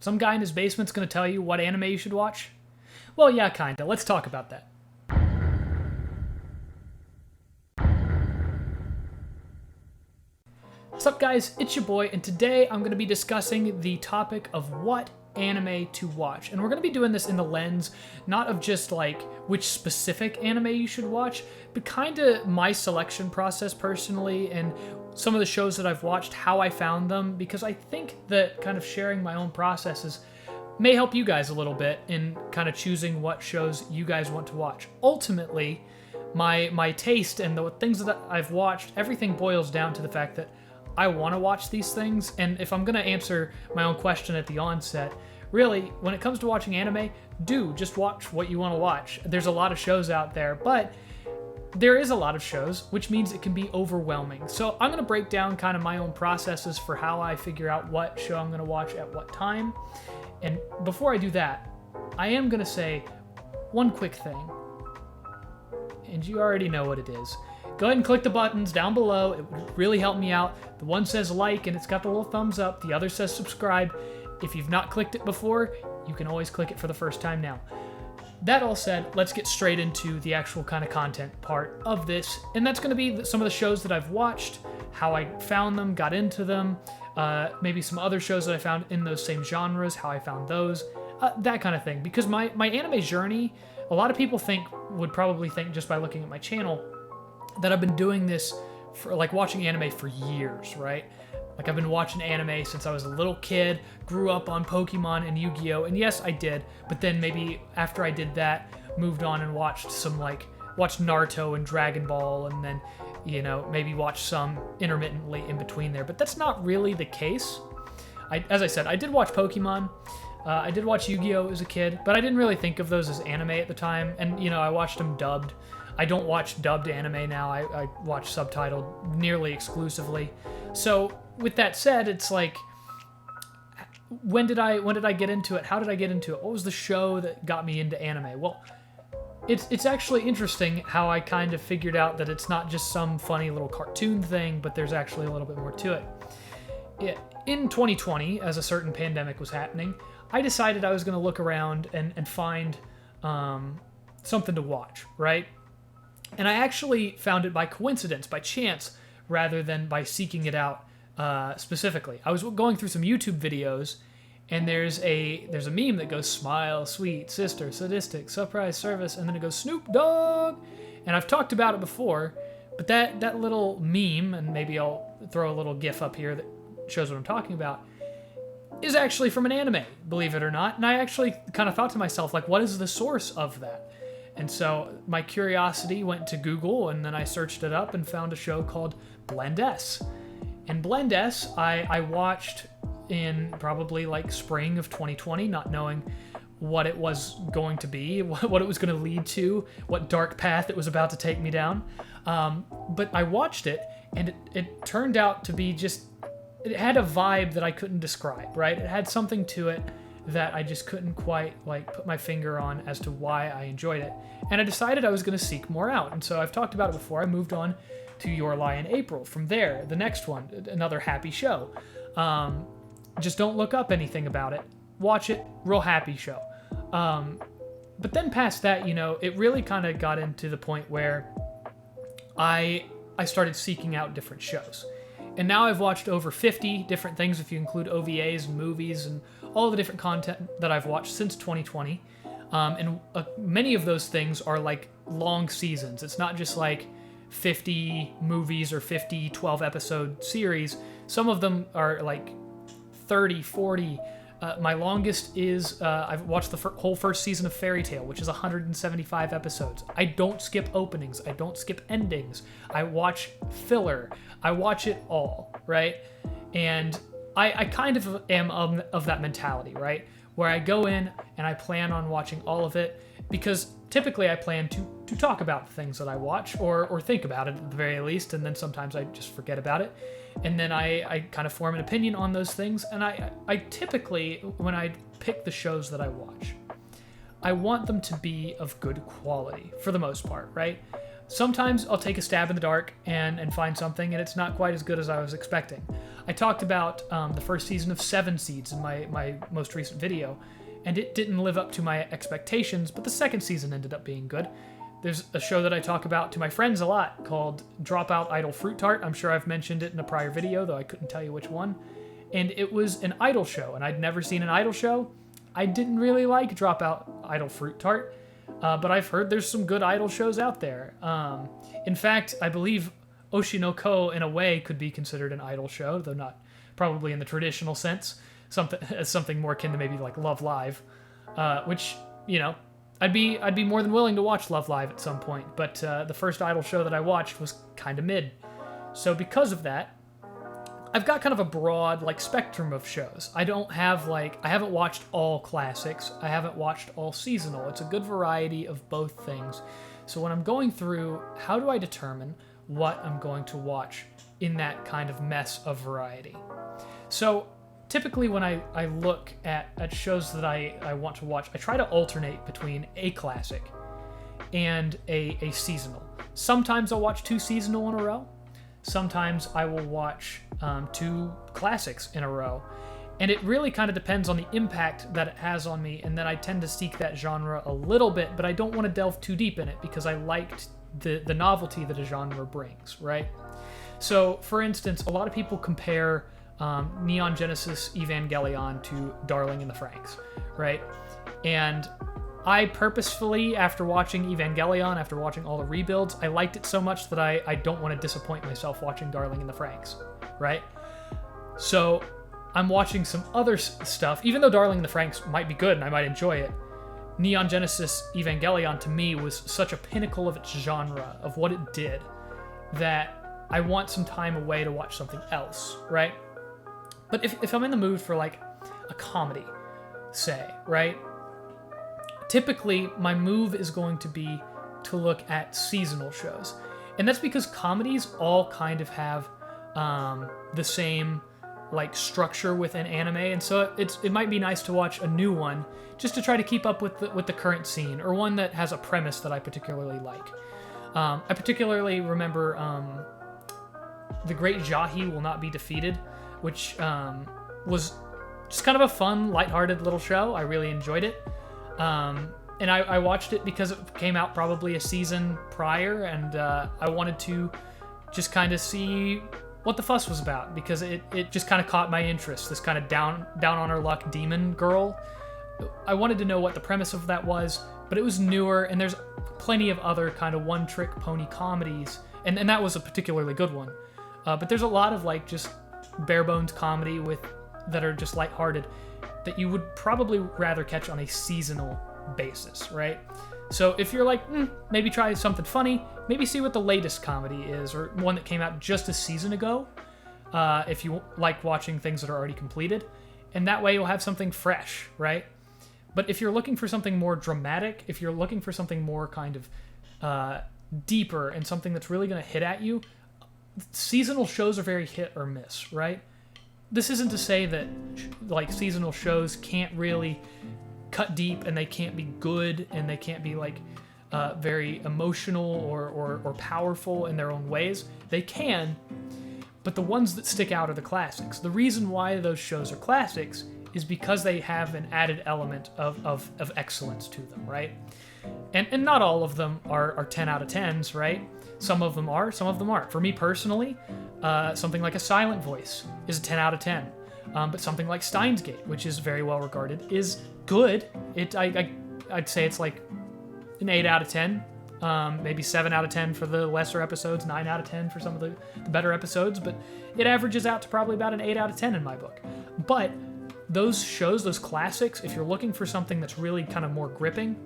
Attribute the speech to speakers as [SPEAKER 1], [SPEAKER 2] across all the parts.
[SPEAKER 1] Some guy in his basement's going to tell you what anime you should watch? Well, yeah, kinda. Let's talk about that. What's up, guys? It's your boy, and today I'm going to be discussing the topic of what anime to watch. And we're going to be doing this in the lens not of just like which specific anime you should watch, but kind of my selection process personally and some of the shows that I've watched, how I found them, because I think that kind of sharing my own processes may help you guys a little bit in kind of choosing what shows you guys want to watch. Ultimately, my taste and the things that I've watched, everything boils down to the fact that I want to watch these things, and if I'm going to answer my own question at the onset, really, when it comes to watching anime, just watch what you want to watch. There's a lot of shows out there, but there is a lot of shows, which means it can be overwhelming. So I'm going to break down kind of my own processes for how I figure out what show I'm going to watch at what time. And before I do that, I am going to say one quick thing, and you already know what it is. Go ahead and click the buttons down below. It would really help me out. The one says like and it's got the little thumbs up. The other says subscribe. If you've not clicked it before, you can always click it for the first time now. That all said, let's get straight into the actual kind of content part of this. And that's going to be some of the shows that I've watched, how I found them, got into them, maybe some other shows that I found in those same genres, how I found those, that kind of thing. Because my anime journey, a lot of people would probably think just by looking at my channel that I've been doing this for like watching anime for years, right? Like I've been watching anime since I was a little kid, grew up on Pokemon and Yu-Gi-Oh! And yes, I did, but then maybe after I did that, moved on and watched Naruto and Dragon Ball, and then, maybe watched some intermittently in between there. But that's not really the case. As I said, I did watch Pokemon. I did watch Yu-Gi-Oh! As a kid, but I didn't really think of those as anime at the time. And, I watched them dubbed. I don't watch dubbed anime now. I watch subtitled nearly exclusively. So with that said, it's like, when did I get into it? How did I get into it? What was the show that got me into anime? Well, it's actually interesting how I kind of figured out that it's not just some funny little cartoon thing, but there's actually a little bit more to it. In 2020, as a certain pandemic was happening, I decided I was going to look around and find something to watch, right? And I actually found it by coincidence, by chance, rather than by seeking it out specifically. I was going through some YouTube videos, and there's a meme that goes, "Smile, sweet, sister, sadistic, surprise service," and then it goes, "Snoop Dogg." And I've talked about it before, but that little meme, and maybe I'll throw a little GIF up here that shows what I'm talking about, is actually from an anime, believe it or not. And I actually kind of thought to myself, like, what is the source of that? And so my curiosity went to Google, and then I searched it up and found a show called Blend S. And Blend S, I watched in probably like spring of 2020, not knowing what it was going to be, what it was going to lead to, what dark path it was about to take me down. But I watched it, and it turned out to be it had a vibe that I couldn't describe, right? It had something to it that I just couldn't quite put my finger on as to why I enjoyed it. And I decided I was going to seek more out. And so I've talked about it before. I moved on to Your Lie in April. From there, the next one, another happy show. Just don't look up anything about it. Watch it, real happy show. But then past that, it really kind of got into the point where I started seeking out different shows. And now I've watched over 50 different things, if you include OVAs and movies and all the different content that I've watched since 2020. And many of those things are like long seasons. It's not just like 50 movies or 50 12-episode series. Some of them are like 30, 40. My longest is I've watched the whole first season of Fairy Tail, which is 175 episodes. I don't skip openings. I don't skip endings. I watch filler. I watch it all, right? And I kind of am of that mentality, right? Where I go in and I plan on watching all of it, because typically I plan to talk about the things that I watch or think about it at the very least, and then sometimes I just forget about it. And then I kind of form an opinion on those things, and I typically, when I pick the shows that I watch, I want them to be of good quality, for the most part, right? Sometimes I'll take a stab in the dark and find something, and it's not quite as good as I was expecting. I talked about the first season of Seven Seeds in my most recent video, and it didn't live up to my expectations, but the second season ended up being good. There's a show that I talk about to my friends a lot called Dropout Idol Fruit Tart. I'm sure I've mentioned it in a prior video, though I couldn't tell you which one. And it was an idol show, and I'd never seen an idol show. I didn't really like Dropout Idol Fruit Tart, but I've heard there's some good idol shows out there. In fact, I believe Oshinoko, in a way, could be considered an idol show, though not probably in the traditional sense. Something more akin to maybe like Love Live, which, you know, I'd be more than willing to watch Love Live at some point, but the first idol show that I watched was kind of mid. So because of that, I've got kind of a broad like spectrum of shows. I haven't watched all classics. I haven't watched all seasonal. It's a good variety of both things. So when I'm going through, how do I determine what I'm going to watch in that kind of mess of variety? So typically when I look at shows that I want to watch, I try to alternate between a classic and a seasonal. Sometimes I'll watch two seasonal in a row. Sometimes I will watch two classics in a row. And it really kind of depends on the impact that it has on me, and then I tend to seek that genre a little bit, but I don't want to delve too deep in it because I liked the novelty that a genre brings, right? So, for instance, a lot of people compare Neon Genesis Evangelion to Darling in the Franxx, right? And I purposefully, after watching Evangelion, after watching all the rebuilds, I liked it so much that I don't want to disappoint myself watching Darling in the Franxx, right? So I'm watching some other stuff, even though Darling in the Franxx might be good and I might enjoy it. Neon Genesis Evangelion to me was such a pinnacle of its genre, of what it did, that I want some time away to watch something else, right? But if I'm in the mood for like a comedy, say, right? Typically, my move is going to be to look at seasonal shows. And that's because comedies all kind of have the same like structure within anime, and so it might be nice to watch a new one just to try to keep up with the current scene, or one that has a premise that I particularly like. I particularly remember The Great Jahi Will Not Be Defeated, which was just kind of a fun, lighthearted little show. I really enjoyed it. And I watched it because it came out probably a season prior, and I wanted to just kind of see what the fuss was about, because it just kind of caught my interest, this kind of down on her luck demon girl. I wanted to know what the premise of that was, but it was newer, and there's plenty of other kind of one-trick pony comedies, and that was a particularly good one. But there's a lot of like just bare-bones comedy that are just lighthearted that you would probably rather catch on a seasonal basis, right? So if you're like, maybe try something funny, maybe see what the latest comedy is, or one that came out just a season ago, if you like watching things that are already completed, and that way you'll have something fresh, right? But if you're looking for something more dramatic, if you're looking for something more kind of deeper and something that's really going to hit at you, seasonal shows are very hit or miss, right? This isn't to say that like seasonal shows can't really cut deep and they can't be good and they can't be like very emotional or powerful in their own ways. They can, but the ones that stick out are the classics. The reason why those shows are classics is because they have an added element of excellence to them, right? And not all of them are 10 out of 10s, right? Some of them are, some of them aren't. For me personally, something like A Silent Voice is a 10 out of 10. But something like Steins Gate, which is very well regarded, is good. I'd say it's like an 8 out of 10, maybe 7 out of 10 for the lesser episodes, 9 out of 10 for some of the better episodes, but it averages out to probably about an 8 out of 10 in my book. But those shows, those classics, if you're looking for something that's really kind of more gripping,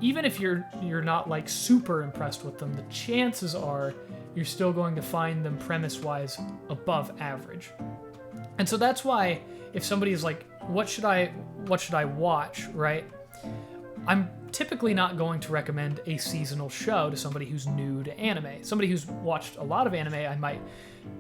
[SPEAKER 1] even if you're not like super impressed with them, the chances are you're still going to find them premise-wise above average. And so that's why if somebody is like, what should I watch, right? I'm typically not going to recommend a seasonal show to somebody who's new to anime. Somebody who's watched a lot of anime, I might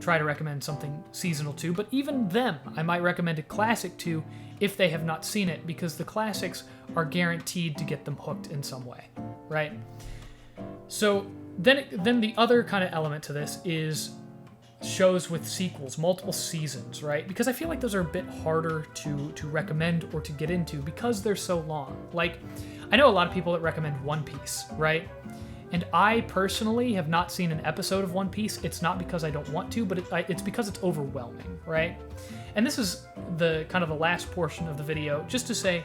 [SPEAKER 1] try to recommend something seasonal to, but even them, I might recommend a classic to if they have not seen it, because the classics are guaranteed to get them hooked in some way, right? So then the other kind of element to this is shows with sequels, multiple seasons, right? Because I feel like those are a bit harder to recommend or to get into because they're so long. Like, I know a lot of people that recommend One Piece, right? And I personally have not seen an episode of One Piece. It's not because I don't want to, but it's because it's overwhelming, right? And this is the kind of the last portion of the video, just to say,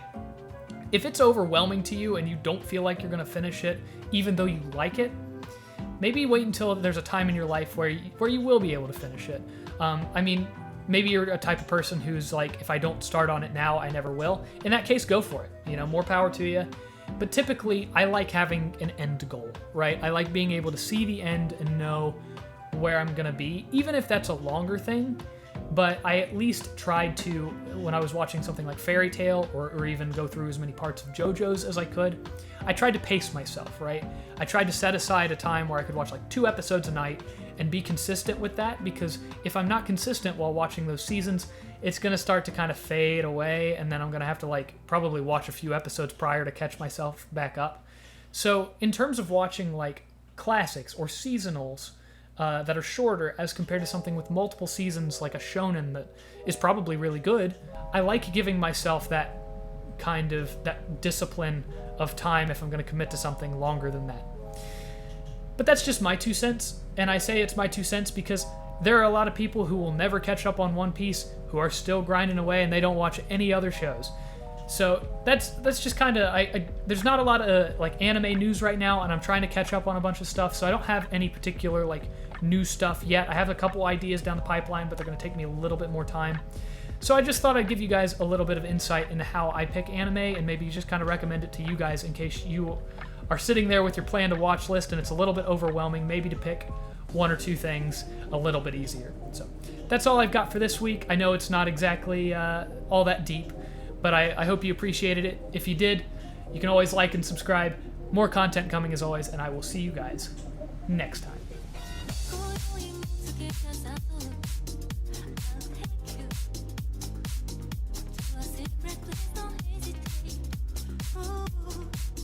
[SPEAKER 1] if it's overwhelming to you and you don't feel like you're going to finish it, even though you like it, maybe wait until there's a time in your life where you will be able to finish it. I mean, maybe you're a type of person who's like, if I don't start on it now, I never will. In that case, go for it. You know, more power to you. But typically, I like having an end goal, right? I like being able to see the end and know where I'm going to be, even if that's a longer thing. But I at least tried to, when I was watching something like Fairy Tail or even go through as many parts of JoJo's as I could, I tried to pace myself, right? I tried to set aside a time where I could watch like 2 episodes a night and be consistent with that, because if I'm not consistent while watching those seasons, it's going to start to kind of fade away, and then I'm going to have to like probably watch a few episodes prior to catch myself back up. So in terms of watching like classics or seasonals, that are shorter as compared to something with multiple seasons like a shonen that is probably really good, I like giving myself that kind of that discipline of time if I'm going to commit to something longer than that. But that's just my 2 cents, and I say it's my 2 cents because there are a lot of people who will never catch up on One Piece, who are still grinding away and they don't watch any other shows. So that's just kind of, there's not a lot of like anime news right now, and I'm trying to catch up on a bunch of stuff, so I don't have any particular like new stuff yet. I have a couple ideas down the pipeline, but they're going to take me a little bit more time. So I just thought I'd give you guys a little bit of insight into how I pick anime, and maybe just kind of recommend it to you guys in case you are sitting there with your plan to watch list and it's a little bit overwhelming, maybe to pick 1 or 2 things a little bit easier. So that's all I've got for this week. I know it's not exactly all that deep, but I hope you appreciated it. If you did, you can always like and subscribe. More content coming as always, and I will see you guys next time.